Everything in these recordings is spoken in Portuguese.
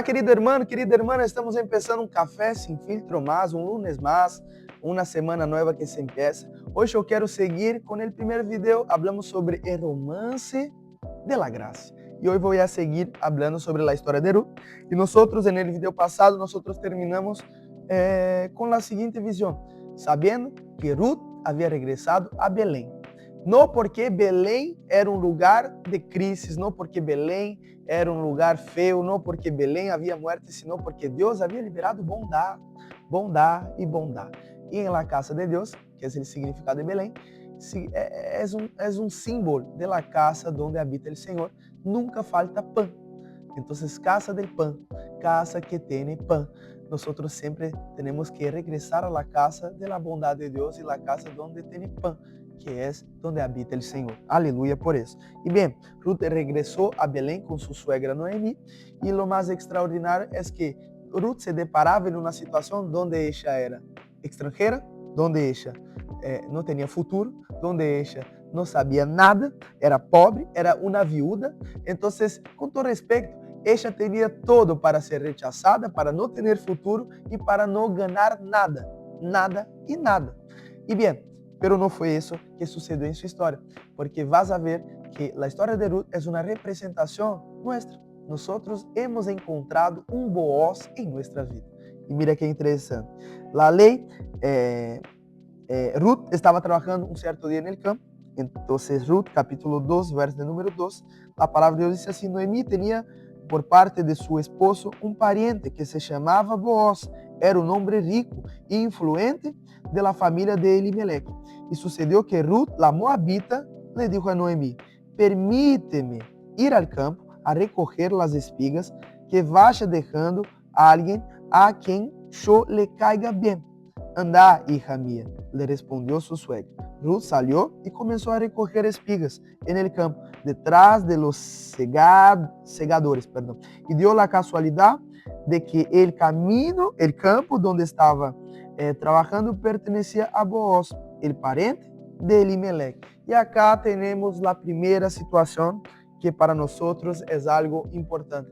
querida hermana, estamos empezando um café sem filtro mais, um lunes mais, uma semana nova que se empieza. Hoje eu quero seguir com o primeiro vídeo, falamos sobre o romance de la graça. E hoje vou seguir falando sobre a história de Ruth. E nós, no vídeo passado, nós terminamos com a seguinte visão, sabendo que Ruth havia regressado a Belém. Não porque Belém era um lugar de crise, não porque Belém era um lugar feio, não porque Belém havia morte, senão porque Deus havia liberado bondade, bondade e bondade. E em la casa de Deus, que é o significado de Belém, é um símbolo de la casa donde habita o Senhor, nunca falta pão. Então, casa del pão, casa que tem pão. Nós sempre temos que regressar a la casa de la bondade de Deus e la casa donde tem pão, que é donde habita o Senhor. Aleluia por isso. E bem, Ruth regressou a Belém com sua suegra Noemi, e o mais extraordinário é que Ruth se deparava em uma situação onde ela era extranjera, onde ela não tinha futuro, onde ela não sabia nada, era pobre, era uma viúva. Então, com todo respeito, ela teria todo para ser rechazada, para não ter futuro e para não ganhar nada, nada e nada. E bem, pero não foi isso que sucedeu em sua história, porque vas a ver que a história de Ruth é uma representação nossa. Nós hemos encontrado um Boaz em nossa vida. E mira que interessante. A lei, Ruth estava trabalhando um certo dia no campo. Então, Ruth, capítulo 2, verso de número 2, a palavra de Deus diz assim: Noemi tinha por parte de seu esposo um pariente que se chamava Boaz. Era um homem rico e influente de la família de Elimelec. E sucedeu que Ruth, la moabita, le dijo a Noemi: permíteme ir al campo a recoger las espigas que vaya dejando a alguien a quien yo le caiga bien. Anda, hija mía, le respondió su suegra. Ruth salió y comenzó a recoger espigas en el campo, detrás de los segadores. Y dio la casualidad de que el campo donde estaba trabajando pertenecía a Boaz, el pariente de Elimelec. Y acá tenemos la primera situación que para nosotros es algo importante.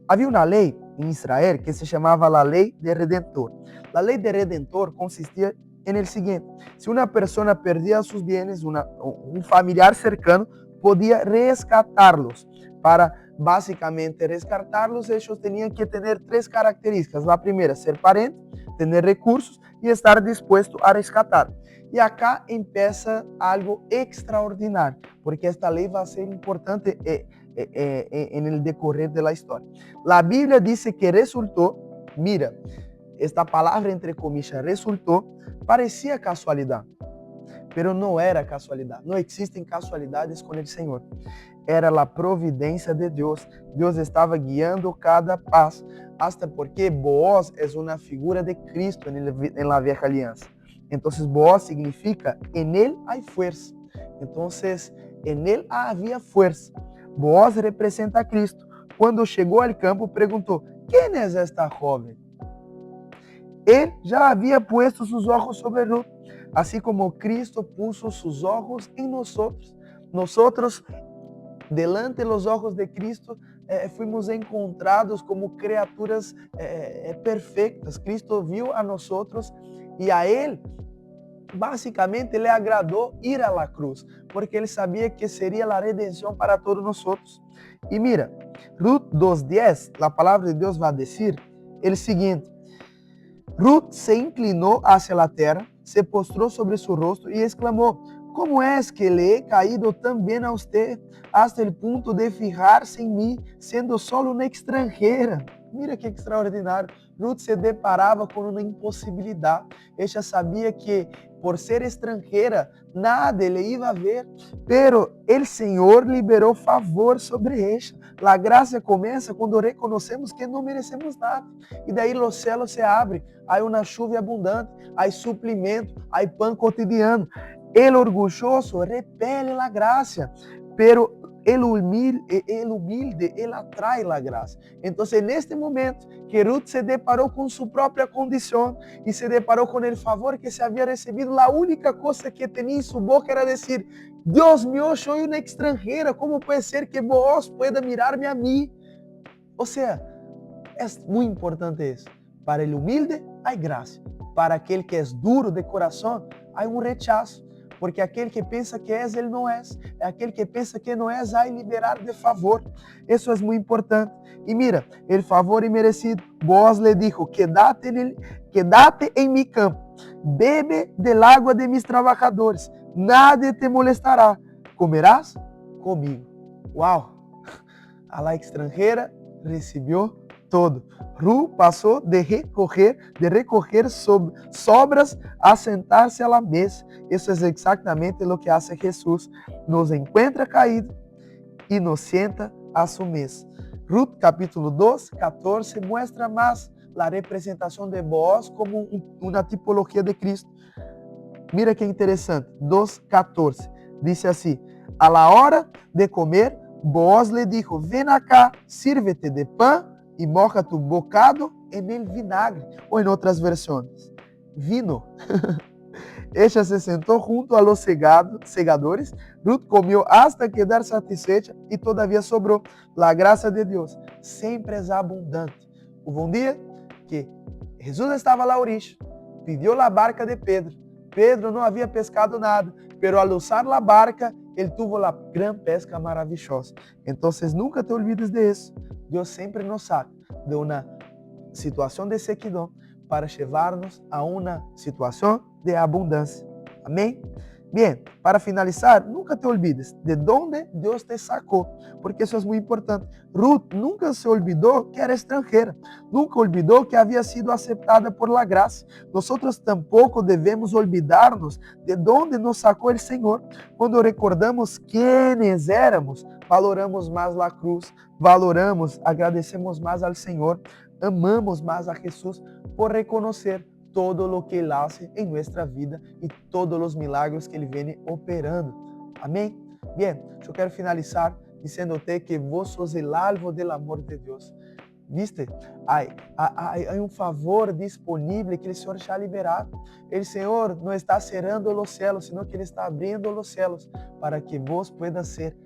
Havia uma lei em Israel que se chamava a lei de redentor. A lei de redentor consistia en el seguinte: se uma pessoa perdia seus bens, um familiar cercano podia rescatarlos. Para basicamente rescatarlos, eles tinham que ter três características. A primeira, ser parente, ter recursos e estar disposto a rescatar. E acá empieza algo extraordinário, porque esta lei vai ser importante en el decorrer de la historia. La Biblia dice que resultó, mira, esta palabra entre comillas, resultó, parecía casualidad, pero no era casualidad. No existen casualidades con el Señor. Era la providencia de Dios. Dios estaba guiando cada paso, hasta porque Boaz es una figura de Cristo en la vieja alianza. Entonces Boaz significa, en él hay fuerza. Entonces, en él había fuerza. Boaz representa a Cristo. Quando chegou ao campo, perguntou: quem é esta jovem? Ele já havia puesto seus olhos sobre Ruth, assim como Cristo puso seus olhos em nós. Nós, delante dos olhos de Cristo, fomos encontrados como criaturas perfeitas. Cristo viu a nós e a Ele, basicamente, le agradou ir a la cruz, porque ele sabia que seria a redenção para todos nós. E mira, Ruth 2:10, a palavra de Deus vai dizer o seguinte: Ruth se inclinou hacia la terra, se postrou sobre su rostro e exclamou: como é que le he caído tão bem a usted, hasta el punto de fijar-se em mim, sendo solo uma extranjera? Mira que extraordinário. Ruth se deparava com uma impossibilidade. Ela sabia que, por ser estrangeira, nada ele ia ver, pero o Senhor liberou favor sobre ela. A graça começa quando reconhecemos que não merecemos nada. E daí os céus se abrem, há uma chuva abundante, há suplemento, há pão cotidiano. El orgulhoso repele a graça, pero el humilde, ele atrai a graça. Então, neste momento que Ruth se deparou com sua própria condição e se deparou com o favor que se havia recebido, a única coisa que tinha em sua boca era dizer: Deus mío, sou uma estrangeira, como pode ser que Boaz pueda mirar-me a mim? Ou seja, Es muy importante eso. Para el humilde hay gracia. Para aquel que es duro de corazón hay un rechazo. Porque aquele que pensa que é, ele não é. É aquele que pensa que não é, vai liberar de favor. Isso é muito importante. E mira, el favor imerecido. Boaz le dijo, quédate en mi campo, bebe del agua de mis trabajadores, nadie te molestará, comerás comigo. Uau! A la extranjera recibió todo. Ruth passou de recoger sobras a sentar-se à mesa. Isso é exatamente o que hace Jesus. Nos encontra caído e nos sienta a su mesa. Ruth capítulo 2, 14 muestra mais a representação de Boaz como uma tipologia de Cristo. Mira que interessante. 2:14 diz assim: a la hora de comer, Boaz le dijo, ven acá, sírvete de pan y moja tu bocado en el vinagre. O en otras versiones, vino. Ella se sentó junto a los segadores. Ruth comió hasta quedar satisfecha y todavía sobró. La gracia de Dios siempre es abundante. Hubo un día que Jesús estaba a la orilla, pidió la barca de Pedro. Pedro no había pescado nada, pero al usar la barca, él tuvo la gran pesca maravillosa. Entonces, nunca te olvides de eso. Dios siempre nos saca de una situación de sequedad para llevarnos a una situación de abundancia. Amén. Bien, para finalizar, nunca te olvides de dónde Dios te sacó, porque eso es muy importante. Ruth nunca se olvidó que era extranjera, nunca olvidó que había sido aceptada por la gracia. Nosotros tampoco debemos olvidarnos de dónde nos sacó el Señor. Cuando recordamos quiénes éramos, valoramos más la cruz, valoramos, agradecemos más al Señor, amamos más a Jesús por reconocer todo lo que Él hace en nuestra vida y todos los milagros que Él viene operando. Amén. Bien, yo quiero finalizar diciéndote que vos sos el alvo del amor de Dios. ¿Viste? Hay un favor disponible que el Señor ya ha liberado. El Señor no está cerrando los cielos, sino que Él está abriendo los cielos para que vos puedas ser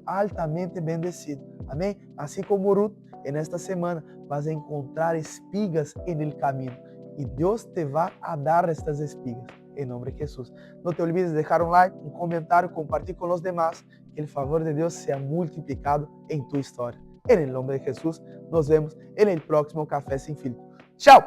altamente bendecido. Amén. Así como Ruth, en esta semana vas a encontrar espigas en el camino. Y Dios te va a dar estas espigas en nombre de Jesús. No te olvides de dejar un like, un comentario, compartir con los demás. Que el favor de Dios sea multiplicado en tu historia. En el nombre de Jesús, nos vemos en el próximo Café Sin Filtro. ¡Chao!